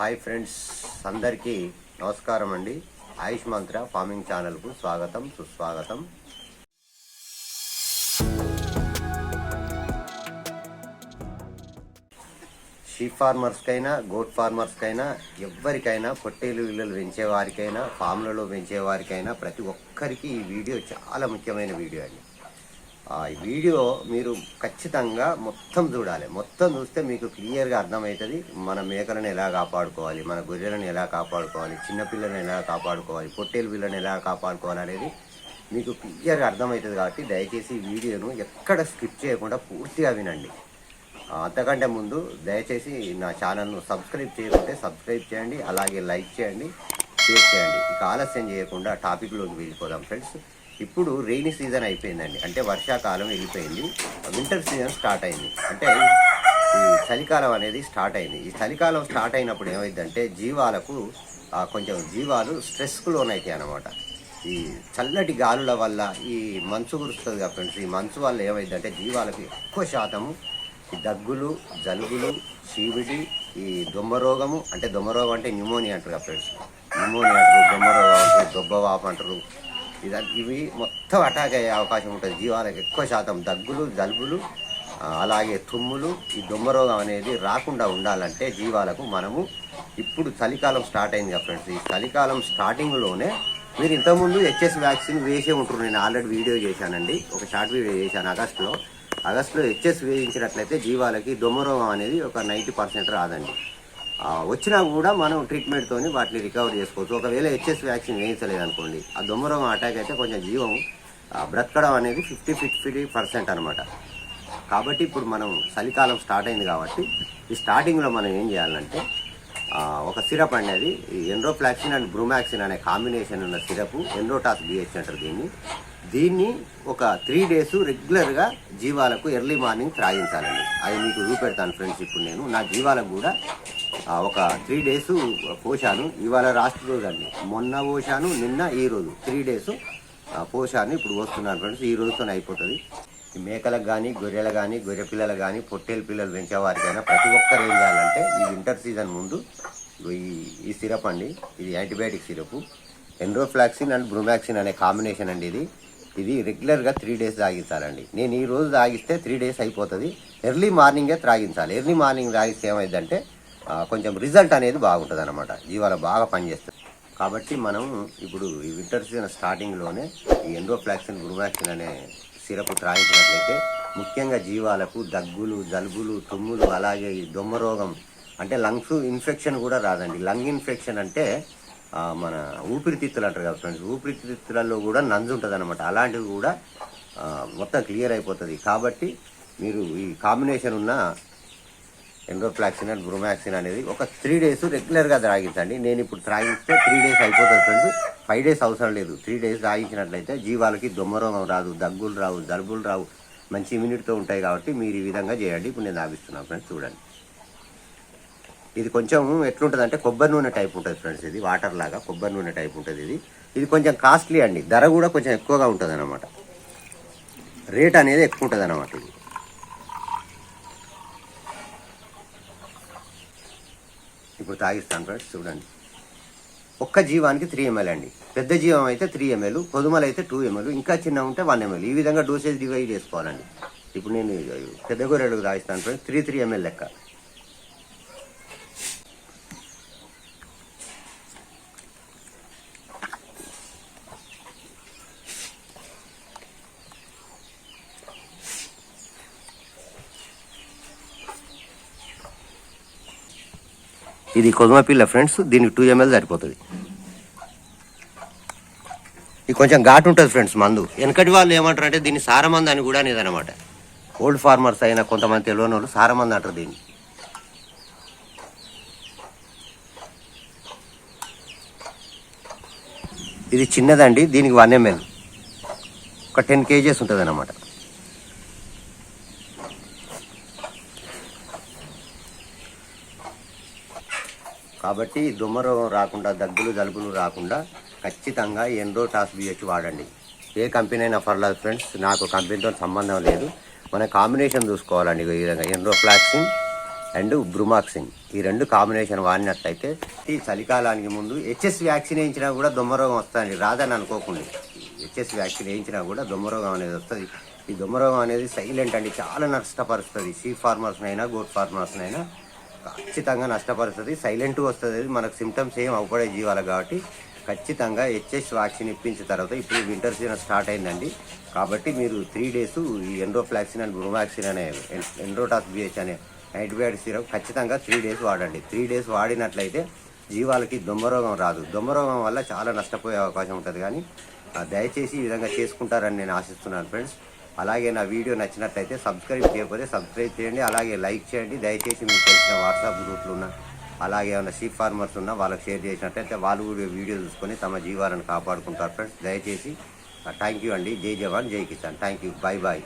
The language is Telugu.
హాయ్ ఫ్రెండ్స్, అందరికీ నమస్కారం అండి. ఆయుష్ మంత్ర ఫార్మింగ్ ఛానల్కు స్వాగతం సుస్వాగతం. షీప్ ఫార్మర్స్కైనా గోట్ ఫార్మర్స్కైనా ఎవరికైనా పొట్టేలు ఇళ్ళలు పెంచేవారికైనా ఫామ్లలో పెంచేవారికైనా ప్రతి ఒక్కరికి ఈ వీడియో చాలా ముఖ్యమైన వీడియో అండి. ఈ వీడియో మీరు ఖచ్చితంగా మొత్తం చూడాలి. మొత్తం చూస్తే మీకు క్లియర్గా అర్థమవుతుంది మన మేకలను ఎలా కాపాడుకోవాలి, మన గొర్రెలను ఎలా కాపాడుకోవాలి, చిన్నపిల్లలను ఎలా కాపాడుకోవాలి, పొట్టేలు పిల్లని ఎలా కాపాడుకోవాలి అనేది మీకు క్లియర్గా అర్థమవుతుంది. కాబట్టి దయచేసి ఈ వీడియోను ఎక్కడ స్కిప్ చేయకుండా పూర్తిగా వినండి. అంతకంటే ముందు దయచేసి నా ఛానల్ను సబ్స్క్రైబ్ చేయకుంటే సబ్స్క్రైబ్ చేయండి, అలాగే లైక్ చేయండి, షేర్ చేయండి. ఇక ఆలస్యం చేయకుండా టాపిక్లోకి వెళ్ళిపోదాం ఫ్రెండ్స్. ఇప్పుడు రెయినీ సీజన్ అయిపోయిందండి, అంటే వర్షాకాలం వెళ్ళిపోయింది, వింటర్ సీజన్ స్టార్ట్ అయింది. అంటే ఈ చలికాలం అనేది స్టార్ట్ అయింది. ఈ చలికాలం స్టార్ట్ అయినప్పుడు ఏమైందంటే జీవాలకు కొంచెం జీవాలు స్ట్రెస్కు లోనవుతాయి అన్నమాట. ఈ చల్లటి గాలుల వల్ల ఈ మంచు కురుస్తుంది కదా ఫ్రెండ్స్, ఈ మంచు వల్ల ఏమైందంటే జీవాలకు ఎక్కువ శాతము ఈ దగ్గులు, జలుబులు, చీవిడి, ఈ దొమ్మరోగము, అంటే దొమ్మరోగం అంటే న్యూమోనియా అంటారు కదా ఫ్రెండ్స్, న్యూమోనియా అంటారు, దొమ్మరోగం అంటారు, దొబ్బవాపు అంటారు. ఇవి మొత్తం అటాక్ అయ్యే అవకాశం ఉంటుంది జీవాలకు. ఎక్కువ శాతం దగ్గులు, జలుబులు, అలాగే తుమ్ములు, ఈ దొమ్మరోగం అనేది రాకుండా ఉండాలంటే జీవాలకు మనము ఇప్పుడు చలికాలం స్టార్ట్ అయింది కదా ఫ్రెండ్స్, ఈ చలికాలం స్టార్టింగ్లోనే మీరు ఇంతకుముందు హెచ్ఎస్ వ్యాక్సిన్ వేసే ఉంటారు. నేను ఆల్రెడీ వీడియో చేశానండి, ఒక షార్ట్ వీడియో చేశాను ఆగస్టులో హెచ్ఎస్ వేయించినట్లయితే జీవాలకి దొమ్మరోగం అనేది ఒక 90% రాదండి. వచ్చినా కూడా మనం ట్రీట్మెంట్తో వాటిని రికవర్ చేసుకోవచ్చు. ఒకవేళ హెచ్ఎస్ వ్యాక్సిన్ వేయించలేదు అనుకోండి, ఆ దొమ్మరోగం అటాక్ అయితే కొంచెం జీవం బ్రతకడం అనేది 50% అనమాట. కాబట్టి ఇప్పుడు మనం చలికాలం స్టార్ట్ అయింది కాబట్టి ఈ స్టార్టింగ్లో మనం ఏం చేయాలంటే ఒక సిరప్ అనేది ఎండ్రోఫ్లాక్సిన్ అండ్ బ్రూమాక్సిన్ అనే కాంబినేషన్ ఉన్న సిరప్, ఎండ్రోటాస్ బిహెచ్ అంటారు దీన్ని ఒక 3 days రెగ్యులర్గా జీవాలకు ఎర్లీ మార్నింగ్ త్రాగించాలండి. అది మీకు చూపెడతాను ఫ్రెండ్స్. ఇప్పుడు నేను నా జీవాలకు కూడా ఒక 3 days పోషాను. ఇవాళ లాస్ట్ రోజు అండి, మొన్న పోషాను, నిన్న ఈ రోజు 3 days పోషాను ఇప్పుడు వస్తున్నాను ఫ్రెండ్స్. ఈ రోజుతో అయిపోతుంది. ఈ మేకలకు కానీ గొర్రెలు కానీ గొర్రె పిల్లలు కానీ పొట్టేలు పిల్లలు పెంచేవారికైనా ప్రతి ఒక్కరు ఏం చేయాలంటే ఈ వింటర్ సీజన్ ముందు ఈ సిరప్ అండి, ఇది యాంటీబయాటిక్ సిరప్, ఎండ్రోఫ్లాక్సిన్ అండ్ బ్రూమాక్సిన్ అనే కాంబినేషన్ అండి. ఇది రెగ్యులర్గా 3 days తాగించాలండి. నేను ఈ రోజు తాగిస్తే 3 days అయిపోతుంది. ఎర్లీ మార్నింగే త్రాగించాలి. ఎర్లీ మార్నింగ్ తాగిస్తే ఏమైందంటే కొంచెం రిజల్ట్ అనేది బాగుంటుంది అనమాట, జీవాలు బాగా పనిచేస్తుంది. కాబట్టి మనం ఇప్పుడు ఈ వింటర్ సీజన్ స్టార్టింగ్లోనే ఈ ఎండ్రోఫ్లాక్సిన్ బ్రూమాక్సిన్ అనే సిరప్ త్రాగించినట్లయితే ముఖ్యంగా జీవాలకు దగ్గులు, జలుబులు, తుమ్ములు, అలాగే ఈ దొమ్మరోగం అంటే లంగ్స్ ఇన్ఫెక్షన్ కూడా రాదండి. లంగ్ ఇన్ఫెక్షన్ అంటే మన ఊపిరితిత్తులు అంటారు కదా ఫ్రెండ్స్, ఊపిరితిత్తులలో కూడా నంజు ఉంటుంది అనమాట. అలాంటివి కూడా మొత్తం క్లియర్ అయిపోతుంది. కాబట్టి మీరు ఈ కాంబినేషన్ ఉన్న ఎండ్రోఫ్లాక్సిన్ అండ్ బ్రూమాక్సిన్ అనేది ఒక 3 days రెగ్యులర్గా త్రాగించండి. నేను ఇప్పుడు త్రాగిస్తే 3 days అయిపోతుంది ఫ్రెండ్స్, 5 days అవసరం లేదు. 3 days త్రాగించినట్లయితే జీవాలకి దొమ్మరోగం రాదు, దగ్గులు రావు, జలుబులు రావు, మంచి ఇమ్యూనిటీతో ఉంటాయి. కాబట్టి మీరు ఈ విధంగా చేయండి. ఇప్పుడు నేను తాగిస్తున్నాను ఫ్రెండ్స్, చూడండి. ఇది కొంచెం ఎట్లుంటుంది అంటే కొబ్బరి నూనె టైప్ ఉంటుంది ఫ్రెండ్స్. ఇది వాటర్ లాగా కొబ్బరి నూనె టైప్ ఉంటుంది. ఇది కొంచెం కాస్ట్లీ అండి, ధర కూడా కొంచెం ఎక్కువగా ఉంటుంది అన్నమాట, రేట్ అనేది ఎక్కువ ఉంటుంది అన్నమాట. ఇది ఇప్పుడు తాగిస్తాను ఫ్రెండ్స్, చూడండి. ఒక్క జీవానికి 3 ml అండి. పెద్ద జీవం అయితే 3 ml, పొదుమలు అయితే 2 ml, ఇంకా చిన్న ఉంటే 1 ml. ఈ విధంగా డోసేజ్ డివైడ్ చేసుకోవాలండి. ఇప్పుడు నేను పెద్ద గొర్రెలకు తాగిస్తాను ఫ్రెండ్స్, 3 ml లెక్క. ఇది కొదుమ పిల్ల ఫ్రెండ్స్, దీనికి 2 ml సరిపోతుంది. ఇది కొంచెం ఘాటు ఉంటుంది ఫ్రెండ్స్ మందు. వెనకటి వాళ్ళు ఏమంటారు అంటే దీన్ని సారమందు అని కూడా అనేదన్నమాట. ఓల్డ్ ఫార్మర్స్ అయినా కొంతమంది తెలియని వాళ్ళు సారమందు అంటారు దీన్ని. ఇది చిన్నదండి, దీనికి 1 ml, ఒక 10 kgs ఉంటుంది అన్నమాట. కాబట్టి దొమ్మరోగం రాకుండా, దగ్గులు జలుబులు రాకుండా ఖచ్చితంగా ఎండ్రోటాస్ బిహెచ్ వాడండి. ఏ కంపెనీ అయినా పర్లేదు ఫ్రెండ్స్, నాకు కంపెనీతో సంబంధం లేదు. మన కాంబినేషన్ చూసుకోవాలండి. ఈ విధంగా ఎండ్రోఫ్లాక్సిన్ అండ్ బ్రుమాక్సిన్ ఈ 2 కాంబినేషన్ వాడినట్లయితే ఈ చలికాలానికి ముందు హెచ్ఎస్ వ్యాక్సిన్ వేయించినా కూడా దొమ్మరోగం వస్తుందండి. రాదని అనుకోకుండా హెచ్ఎస్ వ్యాక్సిన్ వేయించినా కూడా దొమ్మరోగం అనేది వస్తుంది. ఈ దొమ్మరోగం అనేది సైలెంట్ అండి, చాలా నష్టపరుస్తుంది. షీప్ ఫార్మర్స్నైనా గోట్ ఫార్మర్స్నైనా ఖచ్చితంగా నష్టపరుస్తుంది. సైలెంట్ వస్తుంది, మనకు సిమ్టమ్స్ ఏం అవ్వడే జీవాలు కాబట్టి ఖచ్చితంగా హెచ్ఎస్ వ్యాక్సిన్ ఇప్పించిన తర్వాత ఇప్పుడు వింటర్ సీజన్ స్టార్ట్ అయిందండి. కాబట్టి మీరు 3 days ఈ ఎండ్రోఫ్లాక్సిన్ అండ్ బ్రుమాక్సిన్ అనే ఎండ్రోటాస్ బిహెచ్ అనే యాంటీబయాటిక్ సిరప్ ఖచ్చితంగా 3 days వాడండి. 3 days వాడినట్లయితే జీవాలకి దొమ్మరోగం రాదు. దొమ్మరోగం వల్ల చాలా నష్టపోయే అవకాశం ఉంటుంది. కానీ దయచేసి ఈ విధంగా చేసుకుంటారని నేను ఆశిస్తున్నాను ఫ్రెండ్స్. అలాగే నా వీడియో నచ్చినట్లయితే సబ్స్క్రైబ్ చేయకపోతే సబ్స్క్రైబ్ చేయండి, అలాగే లైక్ చేయండి. దయచేసి మీకు తెలిసిన వాట్సాప్ గ్రూప్లు ఉన్న అలాగే ఏమైనా షీప్ ఫార్మర్స్ ఉన్నా వాళ్ళకి షేర్ చేసినట్లయితే వాళ్ళు కూడా వీడియో చూసుకొని తమ జీవాలను కాపాడుకుంటారు ఫ్రెండ్స్. దయచేసి థ్యాంక్ యూ అండి. జై జవాన్ జై కిసాన్. Thank you. Bye bye.